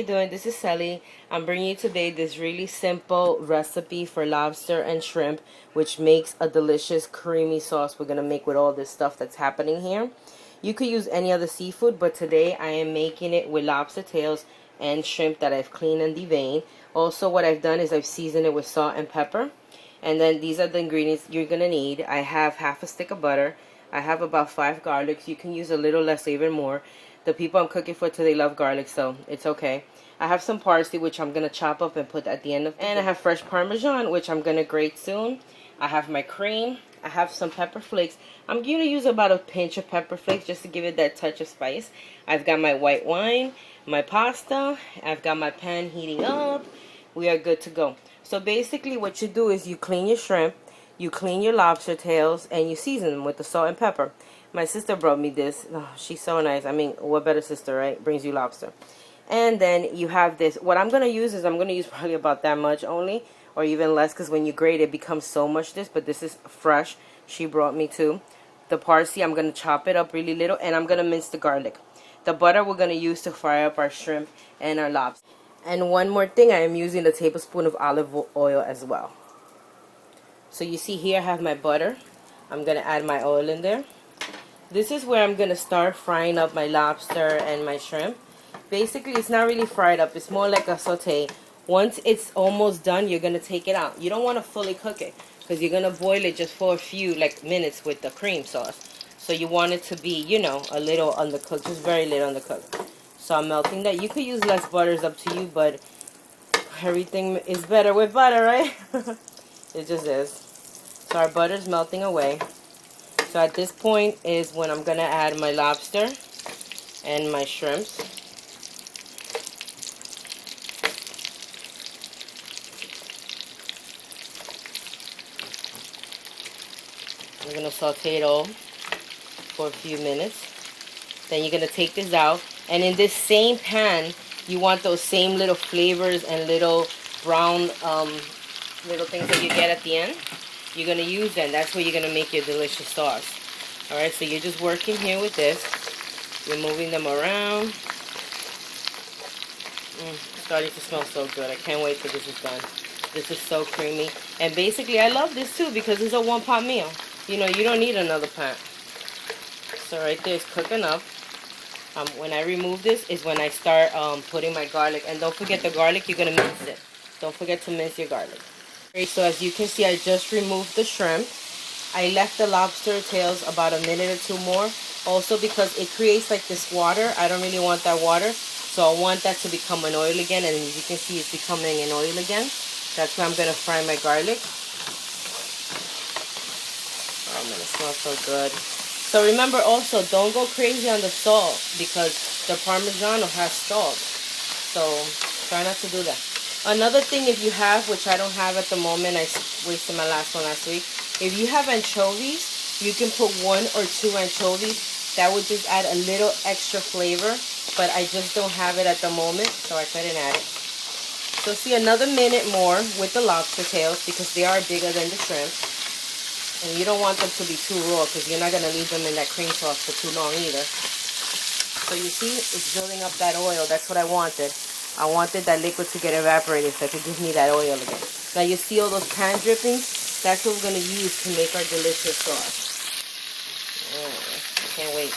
you doing? This is Sally. I'm bringing you today this really simple recipe for lobster and shrimp, which makes a delicious creamy sauce we're going to make with all this stuff that's happening here. You could use any other seafood, but today I am making it with lobster tails and shrimp that I've cleaned and deveined. Also, what I've done is I've seasoned it with salt and pepper. And then these are the ingredients you're going to need. I have half a stick of butter. I have about 5 garlics. You can use a little less or even more. The people I'm cooking for today love garlic, so it's okay. I have some parsley, which I'm going to chop up and put at the end of it. And I have fresh parmesan, which I'm going to grate soon. I have my cream. I have some pepper flakes. I'm going to use about a pinch of pepper flakes just to give it that touch of spice. I've got my white wine, my pasta. I've got my pan heating up. We are good to go. So basically what you do is you clean your shrimp, you clean your lobster tails, and you season them with the salt and pepper. My sister brought me this. Oh, she's so nice. I mean, what better sister, right? Brings you lobster. And then you have this. What I'm going to use is I'm going to use probably about that much only, or even less, because when you grate it becomes so much this, but this is fresh. She brought me too. The parsley, I'm going to chop it up really little, and I'm going to mince the garlic. The butter we're going to use to fry up our shrimp and our lobster. And one more thing, I am using a tablespoon of olive oil as well. So you see here I have my butter. I'm going to add my oil in there. This is where I'm going to start frying up my lobster and my shrimp. Basically, it's not really fried up. It's more like a saute. Once it's almost done, you're going to take it out. You don't want to fully cook it because you're going to boil it just for a few minutes with the cream sauce. So you want it to be, you know, a little undercooked, just very little undercooked. So I'm melting that. You could use less butter, it's up to you, but everything is better with butter, right? It just is. So our butter's melting away. So at this point is when I'm going to add my lobster and my shrimps. I'm going to saute it all for a few minutes. Then you're going to take this out. And in this same pan, you want those same little flavors and little brown little things that you get at the end. You're going to use them. That's where you're going to make your delicious sauce. Alright, so you're just working here with this. You're moving them around. Starting to smell so good. I can't wait till this is done. This is so creamy. And basically, I love this too because it's a one-pot meal. You know, you don't need another pan. So right there is cooking up. When I remove this is when I start putting my garlic. And don't forget the garlic, you're going to mince it. Don't forget to mince your garlic. Okay, so as you can see, I just removed the shrimp. I left the lobster tails about a minute or two more. Also because it creates like this water. I don't really want that water. So I want that to become an oil again. And as you can see, it's becoming an oil again. That's why I'm going to fry my garlic. Oh man, it smells so good. So remember also, don't go crazy on the salt because the Parmesan has salt. So try not to do that. Another thing, if you have, which I don't have at the moment, I wasted my last one last week. If you have anchovies, you can put 1 or 2 anchovies. That would just add a little extra flavor. But I just don't have it at the moment, so I couldn't add it. So see, another minute more with the lobster tails because they are bigger than the shrimp. And you don't want them to be too raw because you're not going to leave them in that cream sauce for too long either. So you see, it's building up that oil. That's what I wanted. I wanted that liquid to get evaporated so it could give me that oil again. Now you see all those pan drippings? That's what we're going to use to make our delicious sauce. I can't wait.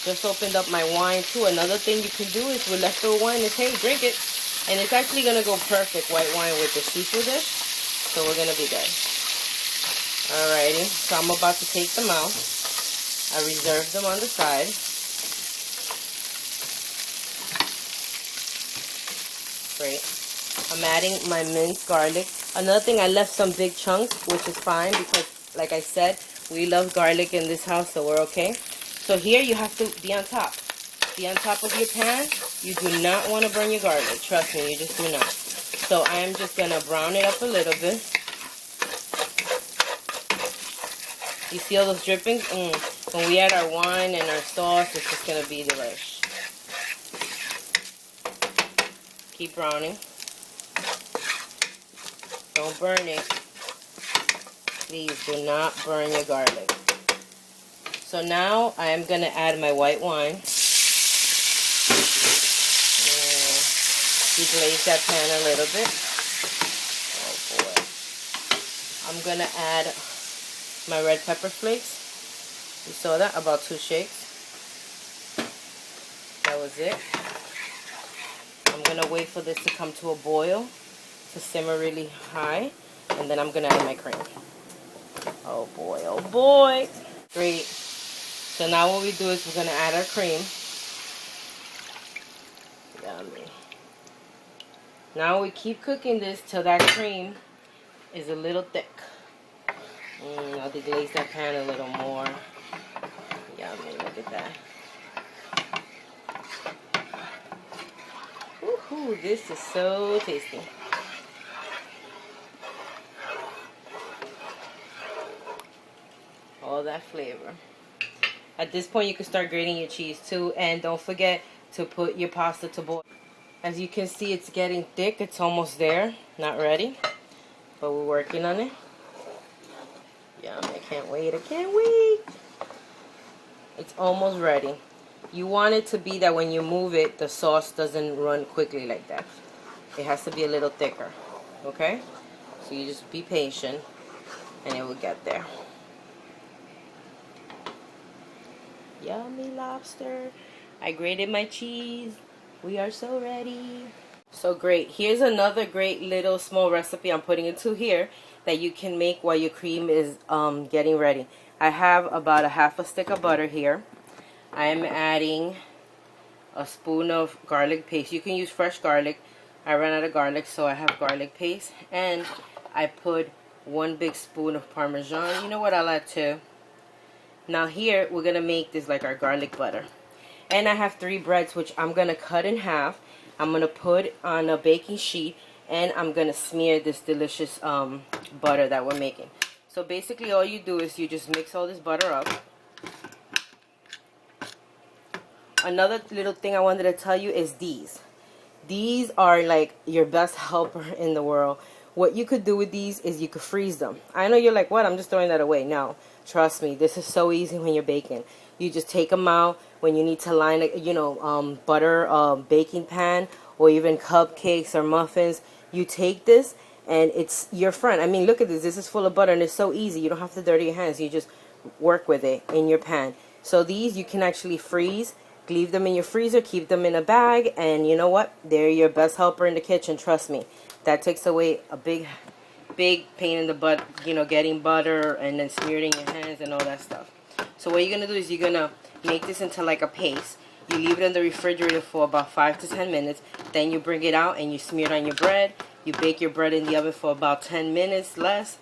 Just opened up my wine too. Another thing you can do is with leftover wine is, hey, drink it. And it's actually going to go perfect, white wine with the seafood dish. So we're going to be good. Alrighty, so I'm about to take them out. I reserved them on the side. Great. I'm adding my minced garlic. Another thing, I left some big chunks, which is fine because, like I said, we love garlic in this house, so we're okay. So here you have to be on top. Be on top of your pan. You do not want to burn your garlic. Trust me, you just do not. So I am just going to brown it up a little bit. You see all those drippings? When we add our wine and our sauce, it's just going to be delish. Keep browning. Don't burn it. Please do not burn your garlic. So now I am going to add my white wine. Deglaze that pan a little bit. Oh boy. I'm gonna add my red pepper flakes. You saw that? About 2 shakes. That was it. I'm gonna wait for this to come to a boil, to simmer really high, and then I'm gonna add my cream. Oh boy, oh boy. Great. So now what we do is we're gonna add our cream. Yummy. Now we keep cooking this till that cream is a little thick. I'll deglaze that pan a little more. Yummy, look at that. Woohoo, this is so tasty. All that flavor. At this point, you can start grating your cheese too, and don't forget to put your pasta to boil. As you can see, it's getting thick. It's almost there. Not ready, but we're working on it. Yum, I can't wait. I can't wait. It's almost ready. You want it to be that when you move it, the sauce doesn't run quickly like that. It has to be a little thicker, okay? So you just be patient, and it will get there. Yummy lobster. I grated my cheese. We are so ready. So great. Here's another great little small recipe I'm putting into here that you can make while your cream is getting ready. I have about a half a stick of butter here. I am adding a spoon of garlic paste. You can use fresh garlic. I ran out of garlic, so I have garlic paste. And I put 1 big spoon of parmesan. You know what, I'll add 2. Now here, we're going to make this like our garlic butter. And I have 3 breads, which I'm going to cut in half. I'm going to put on a baking sheet, and I'm going to smear this delicious butter that we're making. So basically all you do is you just mix all this butter up. Another little thing I wanted to tell you is these. These are like your best helper in the world. What you could do with these is you could freeze them. I know you're like, what? I'm just throwing that away. No, trust me. This is so easy when you're baking. You just take them out when you need to line, butter baking pan or even cupcakes or muffins. You take this and it's your friend. I mean, look at this. This is full of butter and it's so easy. You don't have to dirty your hands. You just work with it in your pan. So these you can actually freeze. Leave them in your freezer, keep them in a bag, and you know what? They're your best helper in the kitchen, trust me. That takes away a big pain in the butt, getting butter and then smearing your hands and all that stuff. So what you're going to do is you're going to make this into like a paste. You leave it in the refrigerator for about 5 to 10 minutes. Then you bring it out and you smear it on your bread. You bake your bread in the oven for about 10 minutes less.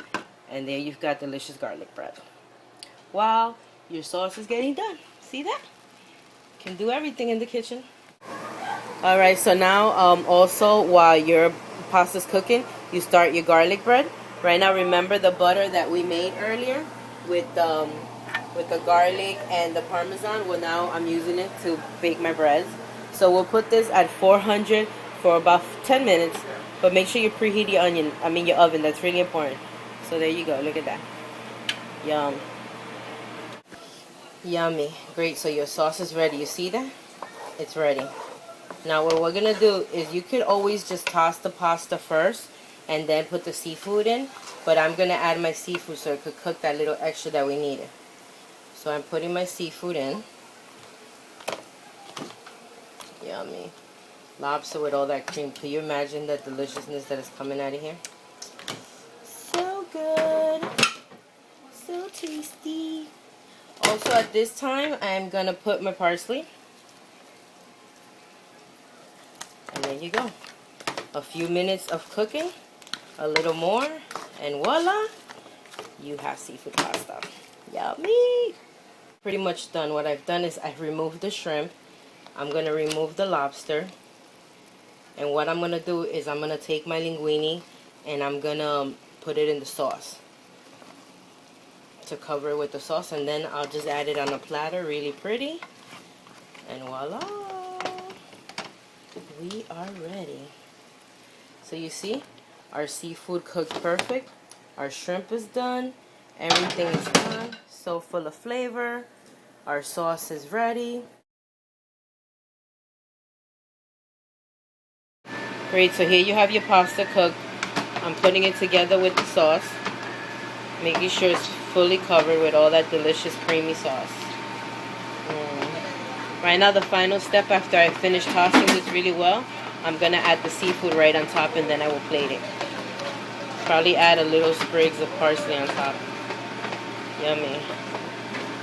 And there you've got delicious garlic bread. Wow, your sauce is getting done. See that? Can do everything in the kitchen. Alright, so now also while your pasta's cooking, you start your garlic bread. Right now, remember the butter that we made earlier with the garlic and the parmesan? Well, now I'm using it to bake my breads. So we'll put this at 400 for about 10 minutes, but make sure you preheat your oven. That's really important. So there you go. Look at that. Yum. Yummy. Great. So your sauce is ready. You see that? It's ready. Now what we're going to do is you could always just toss the pasta first and then put the seafood in. But I'm going to add my seafood so it could cook that little extra that we needed. So I'm putting my seafood in. Yummy. Lobster with all that cream. Can you imagine the deliciousness that is coming out of here? So good. So tasty. Also at this time, I'm going to put my parsley. And there you go. A few minutes of cooking. A little more. And voila. You have seafood pasta. Yummy. Pretty much done. What I've done is I've removed the shrimp. I'm going to remove the lobster. And what I'm going to do is I'm going to take my linguine and I'm going to put it in the sauce. To cover it with the sauce, and then I'll just add it on a platter, really pretty, and voila, we are ready. So you see, our seafood cooked perfect, our shrimp is done, everything is done, so full of flavor, our sauce is ready. Great, so here you have your pasta cooked. I'm putting it together with the sauce, making sure it's fully covered with all that delicious creamy sauce. Right now, the final step after I finish tossing this really well, I'm going to add the seafood right on top, and then I will plate it. Probably add a little sprigs of parsley on top. Yummy.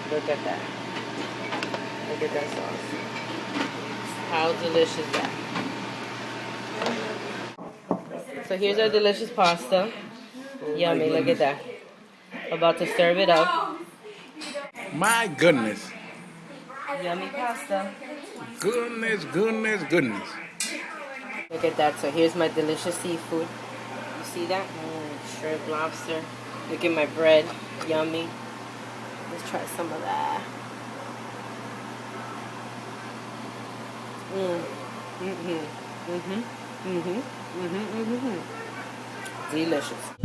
Look at that. Look at that sauce. How delicious is that? So here's our delicious pasta. Yummy, look at that. About to serve it up. My goodness. Yummy pasta. Goodness, goodness, goodness. Look at that. So here's my delicious seafood. You see that? Shrimp, lobster. Look at my bread. Yummy. Let's try some of that. Delicious.